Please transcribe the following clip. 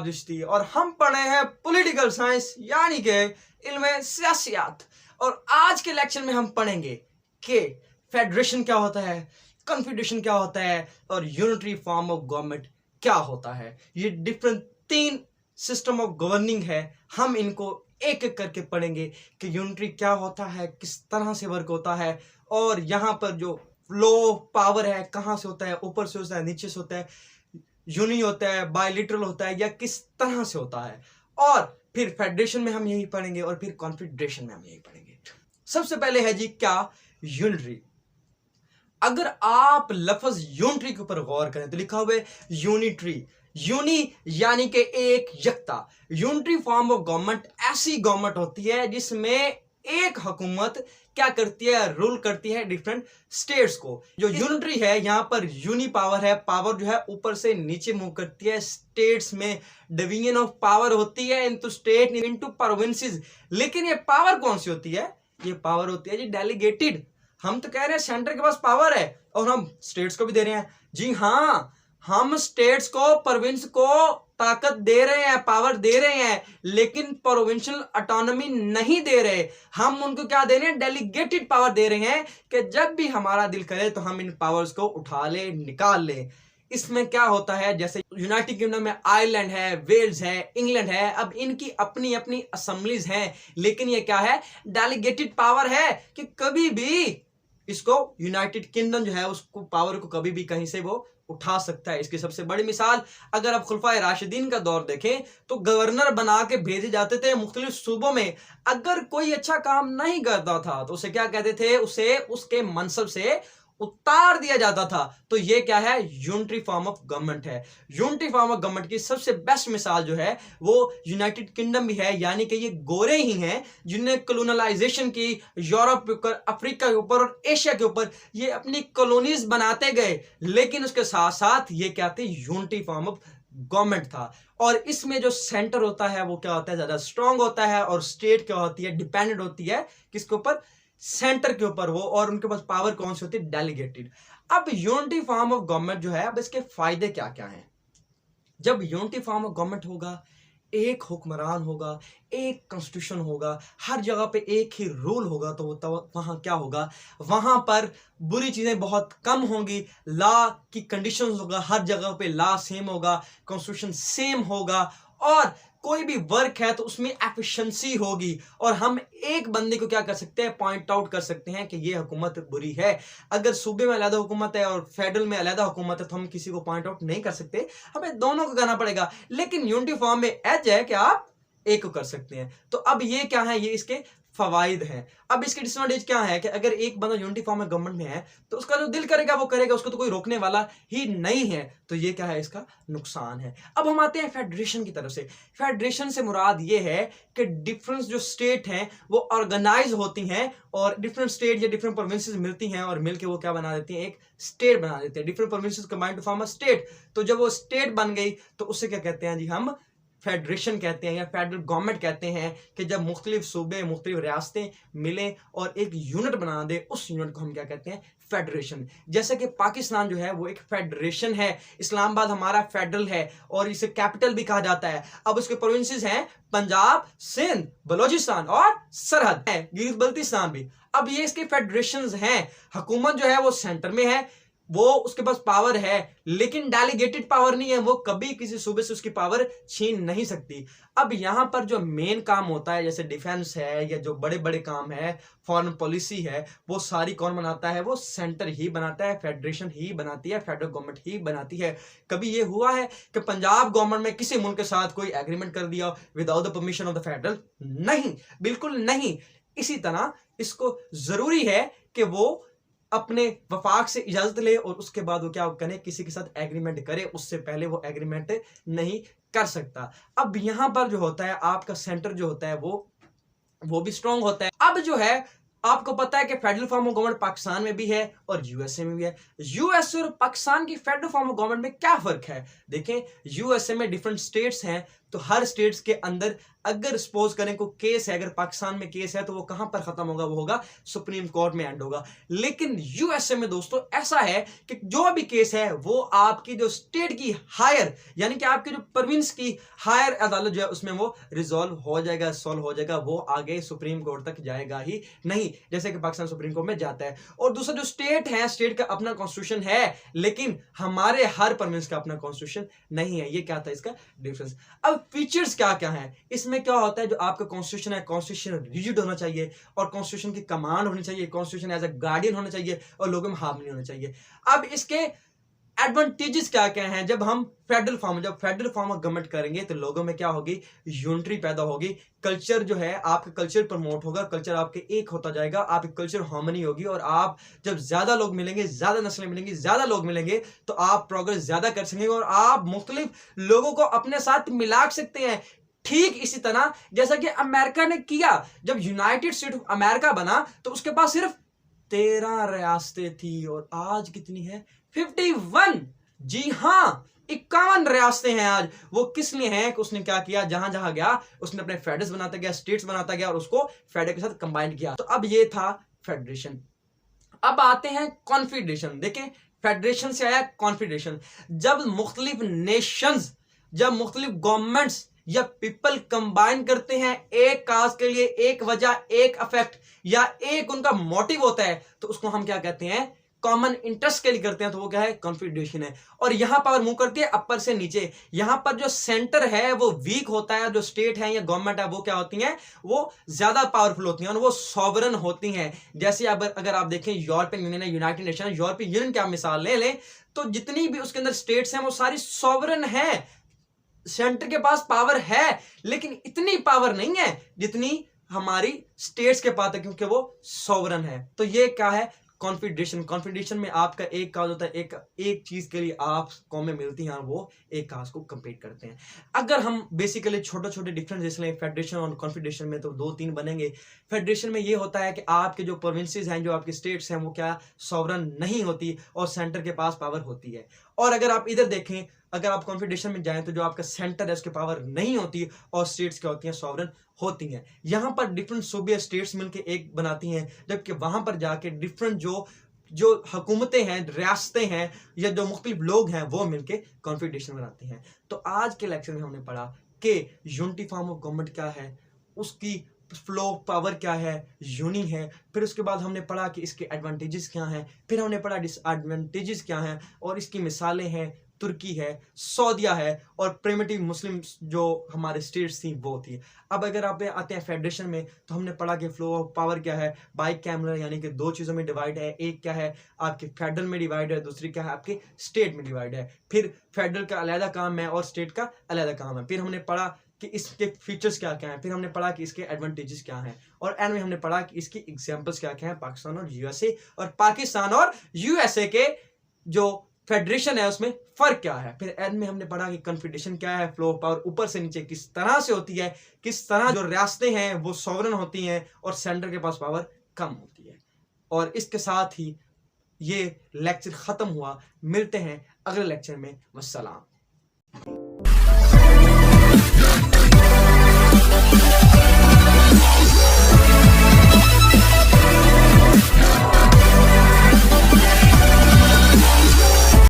शाहाब चिश्ती और हम पढ़े हैं पॉलिटिकल साइंस यानी कि इल्म सियासियात। और आज के लेक्चर में हम पढ़ेंगे कि फेडरेशन क्या होता है, कॉन्फेडरेशन क्या होता है और यूनिटरी फॉर्म ऑफ गवर्नमेंट क्या होता है। ये डिफरेंट 3 सिस्टम ऑफ गवर्निंग है। हम इनको एक एक करके पढ़ेंगे कि यूनिटरी क्या होता है, किस तरह से वर्क होता है और यहाँ पर जो फ्लो पावर है कहाँ से होता है, ऊपर से होता है, नीचे से होता है, यूनि होता है, बायलिटरल होता है या किस तरह से होता है। और फिर फेडरेशन में हम यही पढ़ेंगे और फिर कॉन्फेडरेशन में हम यही पढ़ेंगे। सबसे पहले है जी क्या यूनिटरी। अगर आप लफ्ज यूनिटरी के ऊपर गौर करें तो लिखा हुआ है यूनिटरी। यूनि यानी कि एक यकता। यूनिटरी फॉर्म ऑफ गवर्नमेंट ऐसी गवर्नमेंट होती है जिसमें एक हुकूमत क्या करती है, रूल करती है डिफरेंट स्टेट्स को। जो यूनिटरी है यहाँ पर यूनि पावर है, पावर जो है ऊपर से नीचे मूव करती है। स्टेट्स में डिवीजन ऑफ पावर होती है इनटू स्टेट इनटू प्रोविंसेस। लेकिन ये पावर कौन सी होती है? ये पावर होती है जी डेलीगेटेड। हम तो कह रहे हैं सेंटर के पास पावर है और हम स्टेट्स को भी दे रहे हैं। जी हाँ, हम स्टेट्स को, प्रोविंस को ताकत दे रहे हैं, पावर दे रहे हैं, लेकिन प्रोविंशियल ऑटोनॉमी नहीं दे रहे। हम उनको क्या दे रहे हैं? डेलीगेटेड पावर दे रहे हैं कि जब भी हमारा दिल करे तो हम इन पावर्स को उठा ले, निकाल ले। इसमें क्या होता है, जैसे यूनाइटेड किंगडम में आयरलैंड है, वेल्स है, इंग्लैंड है, अब इनकी अपनी अपनी असेंबलीज हैं, लेकिन ये क्या है? डेलीगेटेड पावर है कि कभी भी इसको यूनाइटेड किंगडम जो है उसको पावर को कभी भी कहीं से वो उठा सकता है। इसकी सबसे बड़ी मिसाल अगर आप खुलफाए राशिदीन का दौर देखें तो गवर्नर बना के भेजे जाते थे मुख्तलिफ सूबों में। अगर कोई अच्छा काम नहीं करता था तो उसे क्या कहते थे? उसे उसके मनसब से उतार दिया जाता था। तो ये क्या है? यूनिटरी फॉर्म ऑफ गवर्नमेंट है। यूनिटरी फॉर्म ऑफ गवर्नमेंट की सबसे बेस्ट मिसाल जो है वो यूनाइटेड किंगडम भी है, यानी कि ये गोरे ही हैं जिन्हें कॉलोनाइजेशन की यूरोप के ऊपर, अफ्रीका के ऊपर और एशिया के ऊपर ये अपनी कॉलोनीज बनाते गए। लेकिन उसके साथ साथ ये क्या थे? यूनिटरी फॉर्म ऑफ गवर्नमेंट था। और इसमें जो सेंटर होता है वो क्या होता है? ज्यादा स्ट्रांग होता है और स्टेट क्या होती है? डिपेंडेंट होती है किसके ऊपर? सेंटर के ऊपर वो। और उनके पास पावर कौन सी होती है? डेलीगेटेड। अब यूनिटी फॉर्म ऑफ गवर्नमेंट जो है, अब इसके फायदे क्या क्या हैं? जब यूनिटी फॉर्म ऑफ गवर्नमेंट होगा, एक हुक्मरान होगा, एक कॉन्स्टिट्यूशन होगा, हर जगह पे एक ही रूल होगा, तो वहां क्या होगा? वहां पर बुरी चीजें बहुत कम होंगी। लॉ की कंडीशंस होगा, हर जगह पे लॉ सेम होगा, कॉन्स्टिट्यूशन सेम होगा और कोई भी वर्क है तो उसमें एफिशिएंसी होगी। और हम एक बंदे को क्या कर सकते हैं? पॉइंट आउट कर सकते हैं कि ये हुकूमत बुरी है। अगर सूबे में अलग हुकूमत है और फेडरल में अलग हुकूमत है तो हम किसी को पॉइंट आउट नहीं कर सकते, हमें दोनों को करना पड़ेगा। लेकिन यूनिटी फॉर्म में एज है कि आप एक को कर सकते हैं। तो अब ये क्या है? ये इसके फवाइद हैं। अब इसकी डिसएडवांटेज क्या है कि अगर एक बंदा यूनिटी फॉर्म में गवर्नमेंट में है तो उसका जो दिल करेगा वो करेगा, उसको तो कोई रोकने वाला ही नहीं है। तो ये क्या है? इसका नुकसान है। अब हम आते हैं फेडरेशन की तरफ से। फेडरेशन से मुराद ये है कि डिफरेंट जो स्टेट हैं वो ऑर्गेनाइज होती हैं और डिफरेंट स्टेट या डिफरेंट प्रोविंसेस मिलती हैं और मिलकर वो क्या बना देती हैं? एक स्टेट बना देते हैं। Different provinces combine to form a state. तो जब वो स्टेट बन गई तो उससे क्या कहते हैं जी? हम फेडरेशन कहते हैं या फेडरल गवर्नमेंट कहते हैं कि जब मुख्तलिफ सूबे, मुख्तलिफ रियासतें मिलें और एक यूनिट बना दे, उस यूनिट को हम क्या कहते हैं? फेडरेशन। जैसे कि पाकिस्तान जो है वो एक फेडरेशन है। इस्लामाबाद हमारा फेडरल है और इसे कैपिटल भी कहा जाता है। अब उसके प्रोविंसेस हैं पंजाब, सिंध, बलोचिस्तान और सरहद है गिलगित बल्तिस्तान भी। अब ये इसके फेडरेशंस हैं। हुकूमत जो है वो सेंटर में है, वो उसके पास पावर है लेकिन डेलीगेटेड पावर नहीं है। वो कभी किसी सूबे से उसकी पावर छीन नहीं सकती। अब यहां पर जो मेन काम होता है जैसे डिफेंस है या जो बड़े बड़े काम है, फॉरेन पॉलिसी है, वो सारी कौन बनाता है? वो सेंटर ही बनाता है, फेडरेशन ही बनाती है, फेडरल गवर्नमेंट ही बनाती है। कभी ये हुआ है कि पंजाब गवर्नमेंट में किसी मुल्क के साथ कोई एग्रीमेंट कर दिया without the permission of the federal? नहीं, बिल्कुल नहीं। इसी तरह इसको जरूरी है कि वो अपने वफाक से इजाजत ले और उसके बाद वो क्या करे? किसी के साथ एग्रीमेंट करे, उससे पहले वो एग्रीमेंट नहीं कर सकता। अब यहां पर जो होता है आपका सेंटर जो होता है वो भी स्ट्रांग होता है। अब जो है आपको पता है कि federal form of government Pakistan में भी है और यूएसए में भी है। यूएसए और पाकिस्तान की फेडरल फॉर्म ऑफ गवर्नमेंट में क्या फर्क है? देखें, यूएसए में डिफरेंट स्टेट्स हैं तो हर स्टेट्स के अंदर अगर सपोज करें को केस है, अगर पाकिस्तान में केस है तो वो कहां पर खत्म होगा, वो होगा सुप्रीम कोर्ट में एंड होगा। लेकिन यूएसए में दोस्तों ऐसा है कि जो भी केस है वो आपकी जो स्टेट की हायर यानी कि आपकी जो प्रोविंस की हायर अदालत जो है उसमें वो रिजॉल्व हो जाएगा, सॉल्व हो जाएगा, वो आगे सुप्रीम कोर्ट तक जाएगा ही नहीं, जैसे कि पाकिस्तान सुप्रीम कोर्ट में जाता है। और दूसरा जो स्टेट है, स्टेट का अपना कॉन्स्टिट्यूशन है, लेकिन हमारे हर प्रोविंस का अपना कॉन्स्टिट्यूशन नहीं है। ये क्या था इसका डिफरेंस। अब फीचर्स क्या क्या है इसमें, क्या होता है जो आपका कॉन्स्टिट्यूशन है, कॉन्स्टिट्यूशन रिजिड होना चाहिए और कॉन्स्टिट्यूशन की कमांड होनी चाहिए, कॉन्स्टिट्यूशन एज अ गार्डियन होना चाहिए और लोगों में हार्मनी होना चाहिए। अब इसके एडवांटेजेस क्या क्या हैं, जब हम फेडरल फॉर्म ऑफ गवर्नमेंट करेंगे तो लोगों में क्या होगी, यूनिटी पैदा होगी, कल्चर जो है आपका कल्चर प्रमोट होगा, कल्चर आपके एक होता जाएगा, आपकी कल्चर हार्मनी होगी। और आप जब ज्यादा लोग मिलेंगे, ज्यादा नस्लें मिलेंगी, ज्यादा लोग मिलेंगे तो आप प्रोग्रेस ज्यादा कर सकेंगे और आप मुख्तलिफ लोगों को अपने साथ मिला सकते हैं। ठीक इसी तरह जैसा कि अमेरिका ने किया, जब यूनाइटेड स्टेट ऑफ अमेरिका बना तो उसके पास सिर्फ 13 रियासतें थी और आज कितनी है, 51। जी हां, 51 रियासतें हैं आज। वो किस लिए हैं कि उसने क्या किया, जहां जहां गया उसने अपने फेडर्स बनाता गया, स्टेट्स बनाता गया और उसको फेडर के साथ कंबाइन किया। तो अब ये था फेडरेशन। अब आते हैं कॉन्फेडरेशन। देखें, फेडरेशन से आया कॉन्फेडरेशन। जब मुख्तलिफ नेशंस, जब मुख्तलिफ गवर्नमेंट्स या पीपल कंबाइन करते हैं एक काज के लिए, एक वजह, एक अफेक्ट या एक उनका मोटिव होता है, तो उसको हम क्या कहते हैं, कॉमन इंटरेस्ट के लिए करते हैं, तो वो क्या है, कॉन्फेडरेशन है। और यहां पावर मूव करती है अपर से नीचे। यहां पर जो सेंटर है वो वीक होता है, जो स्टेट है या गवर्नमेंट है वो क्या होती है, वो ज्यादा पावरफुल होती हैं और वो सॉवरन होती हैं। जैसे अगर आप देखें यूरोपियन यूनियन है, यूनाइटेड नेशन है, यूरोपियन यूनियन की आप मिसाल ले लें तो जितनी भी उसके अंदर स्टेट्स हैं वो सारी सॉवरन है, सेंटर के पास पावर है, लेकिन इतनी पावर नहीं है जितनी हमारी स्टेट्स के पास है, क्योंकि वो सॉवरन है। तो ये क्या है, कॉन्फेडरेशन। कॉन्फेडरेशन में आपका एक काज होता है, एक चीज के लिए आप कौमें मिलती हैं और वो एक काज को कंप्लीट करते हैं। अगर हम बेसिकली छोटे छोटे डिफरेंस देख लें फेडरेशन और कॉन्फेडरेशन में, तो 2-3 बनेंगे। फेडरेशन में ये होता है कि आपके जो प्रोविंसेस हैं, जो आपके स्टेट्स हैं, वो क्या सॉवरन नहीं होती और सेंटर के पास पावर होती है। और अगर आप इधर देखें, अगर आप कॉन्फेडरेशन में जाएं तो जो आपका सेंटर है उसके पावर नहीं होती और स्टेट्स क्या होती हैं, सॉवरन होती हैं। यहां पर डिफरेंट सूबे स्टेट्स मिलकर एक बनाती हैं, जबकि वहां पर जाके डिफरेंट जो हुकूमतें हैं, रियासतें हैं या जो मुख्तलिफ लोग हैं वो मिलकर कॉन्फेडरेशन बनाती हैं। तो आज के लेक्चर में हमने पढ़ा कि यूनिटी फॉर्म ऑफ गवर्नमेंट क्या है, उसकी फ्लो ऑफ पावर क्या है, यूनी है। फिर उसके बाद हमने पढ़ा कि इसके एडवांटेजेस क्या हैं, फिर हमने पढ़ा डिसएडवांटेजेस क्या हैं और इसकी मिसालें हैं, तुर्की है, सऊदीया है और प्रिमिटिव मुस्लिम जो हमारे स्टेट्स थी वो थी। अब अगर आप आते हैं फेडरेशन में तो हमने पढ़ा कि फ्लो ऑफ पावर क्या है, बाइकैमरल यानी कि 2 चीज़ों में डिवाइड है, एक क्या है आपके फेडरल में डिवाइड है, दूसरी क्या है आपके स्टेट में डिवाइड है। फिर फेडरल का अलग काम है और स्टेट का अलग काम है। फिर हमने पढ़ा कि इसके फीचर्स क्या क्या हैं, फिर हमने पढ़ा कि इसके एडवांटेजेस क्या हैं और एंड में हमने पढ़ा कि इसकी एग्जांपल्स क्या क्या हैं, पाकिस्तान और यूएसए, और पाकिस्तान और यूएसए के जो फेडरेशन है उसमें फर्क क्या है। फिर एंड में हमने पढ़ा कि कॉन्फेडरेशन क्या है, फ्लो ऑफ पावर ऊपर से नीचे किस तरह से होती है, किस तरह जो रियासतें हैं वो सॉवरन होती हैं और सेंटर के पास पावर कम होती है। और इसके साथ ही ये लेक्चर खत्म हुआ। मिलते हैं अगले लेक्चर में। वस्सलाम।